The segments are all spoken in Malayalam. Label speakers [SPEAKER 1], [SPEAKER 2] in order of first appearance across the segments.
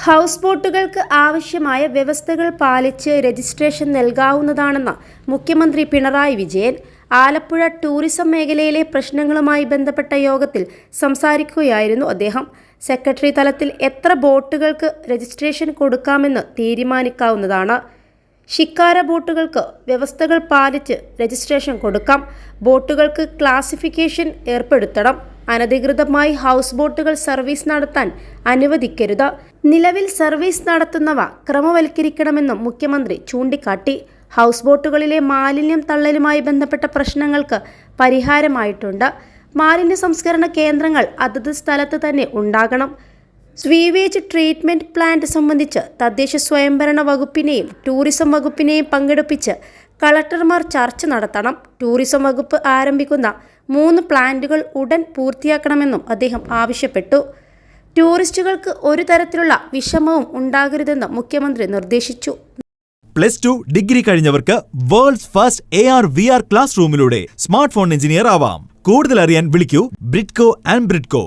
[SPEAKER 1] ഹൗസ് ബോട്ടുകൾക്ക് ആവശ്യമായ വ്യവസ്ഥകൾ പാലിച്ച് രജിസ്ട്രേഷൻ നൽകാവുന്നതാണെന്ന് മുഖ്യമന്ത്രി പിണറായി വിജയൻ ആലപ്പുഴ ടൂറിസം മേഖലയിലെ പ്രശ്നങ്ങളുമായി ബന്ധപ്പെട്ട യോഗത്തിൽ സംസാരിക്കുകയായിരുന്നു അദ്ദേഹം. സെക്രട്ടറി തലത്തിൽ എത്ര ബോട്ടുകൾക്ക് രജിസ്ട്രേഷൻ കൊടുക്കാമെന്ന് തീരുമാനിക്കാവുന്നതാണ്. ഷിക്കാര ബോട്ടുകൾക്ക് വ്യവസ്ഥകൾ പാലിച്ച് രജിസ്ട്രേഷൻ കൊടുക്കാം. ബോട്ടുകൾക്ക് ക്ലാസിഫിക്കേഷൻ ഏർപ്പെടുത്തണം. അനധികൃതമായി ഹൗസ് ബോട്ടുകൾ സർവീസ് നടത്താൻ അനുവദിക്കരുത്. നിലവിൽ സർവീസ് നടത്തുന്നവ ക്രമവൽക്കരിക്കണമെന്നും മുഖ്യമന്ത്രി ചൂണ്ടിക്കാട്ടി. ഹൗസ് ബോട്ടുകളിലെ മാലിന്യം തള്ളലുമായി ബന്ധപ്പെട്ട പ്രശ്നങ്ങൾക്ക് പരിഹാരമായിട്ടുണ്ട്. മാലിന്യ സംസ്കരണ കേന്ദ്രങ്ങൾ അതത് സ്ഥലത്ത് തന്നെ ഉണ്ടാകണം. സ്വീവേജ് ട്രീറ്റ്മെന്റ് പ്ലാന്റ് സംബന്ധിച്ച് തദ്ദേശ സ്വയംഭരണ വകുപ്പിനെയും ടൂറിസം വകുപ്പിനെയും പങ്കെടുപ്പിച്ച് കളക്ടർമാർ ചർച്ച നടത്തണം. ടൂറിസം വകുപ്പ് ആരംഭിക്കുന്ന 3 പ്ലാന്റുകൾ ഉടൻ പൂർത്തിയാക്കണമെന്നും അദ്ദേഹം ആവശ്യപ്പെട്ടു. ടൂറിസ്റ്റുകൾക്ക് ഒരു തരത്തിലുള്ള വിഷമവും ഉണ്ടാകരുതെന്ന് മുഖ്യമന്ത്രി നിർദ്ദേശിച്ചു.
[SPEAKER 2] +2 ഡിഗ്രി കഴിഞ്ഞവർക്ക് വേൾഡ്സ് ഫസ്റ്റ് AR/VR ക്ലാസ് റൂമിലൂടെ സ്മാർട്ട് ഫോൺ എഞ്ചിനീയർ ആവാം. കൂടുതൽ അറിയാൻ വിളിക്കൂ ബ്രിഡ്കോ ആൻഡ് ബ്രിഡ്കോ.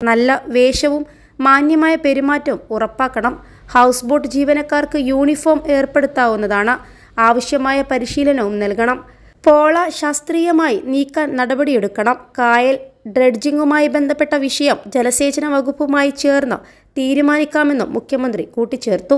[SPEAKER 1] നല്ല വേഷവും മാന്യമായ പെരുമാറ്റവും ഉറപ്പാക്കണം. ഹൗസ് ബോട്ട് ജീവനക്കാർക്ക് യൂണിഫോം ഏർപ്പെടുത്താവുന്നതാണ്. ആവശ്യമായ പരിശീലനവും നൽകണം. പോള ശാസ്ത്രീയമായി നീക്കാൻ നടപടിയെടുക്കണം. കായൽ ഡ്രെഡ്ജിങ്ങുമായി ബന്ധപ്പെട്ട വിഷയം ജലസേചന വകുപ്പുമായി ചേർന്ന് തീരുമാനിക്കാമെന്നും മുഖ്യമന്ത്രി കൂട്ടിച്ചേർത്തു.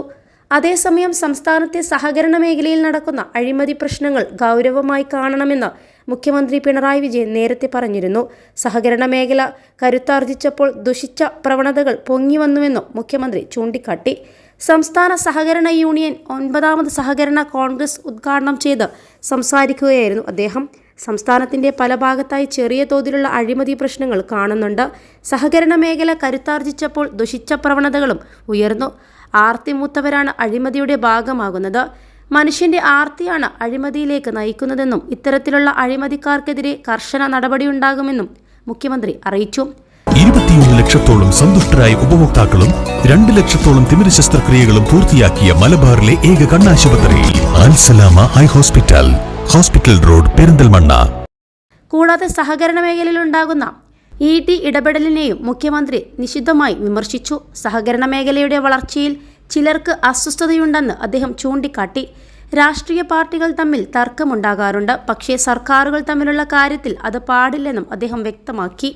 [SPEAKER 1] അതേസമയം സംസ്ഥാനത്തെ സഹകരണ മേഖലയിൽ നടക്കുന്ന അഴിമതി പ്രശ്നങ്ങൾ ഗൗരവമായി കാണണമെന്ന് മുഖ്യമന്ത്രി പിണറായി വിജയൻ നേരത്തെ പറഞ്ഞിരുന്നു. സഹകരണ മേഖല കരുത്താർജിച്ചപ്പോൾ ദുഷിച്ച പ്രവണതകൾ പൊങ്ങിവന്നുവെന്നും മുഖ്യമന്ത്രി ചൂണ്ടിക്കാട്ടി. സംസ്ഥാന സഹകരണ യൂണിയൻ 9ാമത് സഹകരണ കോൺഗ്രസ് ഉദ്ഘാടനം ചെയ്ത് സംസാരിക്കുകയായിരുന്നു അദ്ദേഹം. സംസ്ഥാനത്തിൻ്റെ പല ഭാഗത്തായി ചെറിയ തോതിലുള്ള അഴിമതി പ്രശ്നങ്ങൾ കാണുന്നുണ്ട്. സഹകരണ മേഖല കരുത്താർജിച്ചപ്പോൾ ദുഷിച്ച പ്രവണതകളും ഉയർന്നു. ആർത്തി മൂത്തവരാണ് അഴിമതിയുടെ ഭാഗമാകുന്നത്. മനുഷ്യന്റെ ആർത്തിയാണ് അഴിമതിയിലേക്ക് നയിക്കുന്നതെന്നും ഇത്തരത്തിലുള്ള അഴിമതിക്കാർക്കെതിരെ കർശന നടപടിയുണ്ടാകുമെന്നും മുഖ്യമന്ത്രി അറിയിച്ചു.
[SPEAKER 3] 21 ലക്ഷത്തോളം സന്തുഷ്ടരായ ഉപഭോക്താക്കളും 2 ലക്ഷത്തോളം തിമിര ശസ്ത്രക്രിയകളും പൂർത്തിയാക്കിയ മലബാറിലെ ഏക കണ്ണാശുപത്രി Al Salama high hospital, hospital road, Perinthalmanna.
[SPEAKER 1] കൂടാതെ സഹകരണ മേഖലയിൽ ഉണ്ടാകുന്ന ED ഇടപെടലിനെയും മുഖ്യമന്ത്രി നിശിതമായി വിമർശിച്ചു. സഹകരണ മേഖലയുടെ വളർച്ചയിൽ ചിലർക്ക് അസ്വസ്ഥതയുണ്ടെന്ന് അദ്ദേഹം ചൂണ്ടിക്കാട്ടി. രാഷ്ട്രീയ പാർട്ടികൾ തമ്മിൽ തർക്കമുണ്ടാകാറുണ്ട്. പക്ഷേ സർക്കാരുകൾ തമ്മിലുള്ള കാര്യത്തിൽ അത് പാടില്ലെന്നും അദ്ദേഹം വ്യക്തമാക്കി.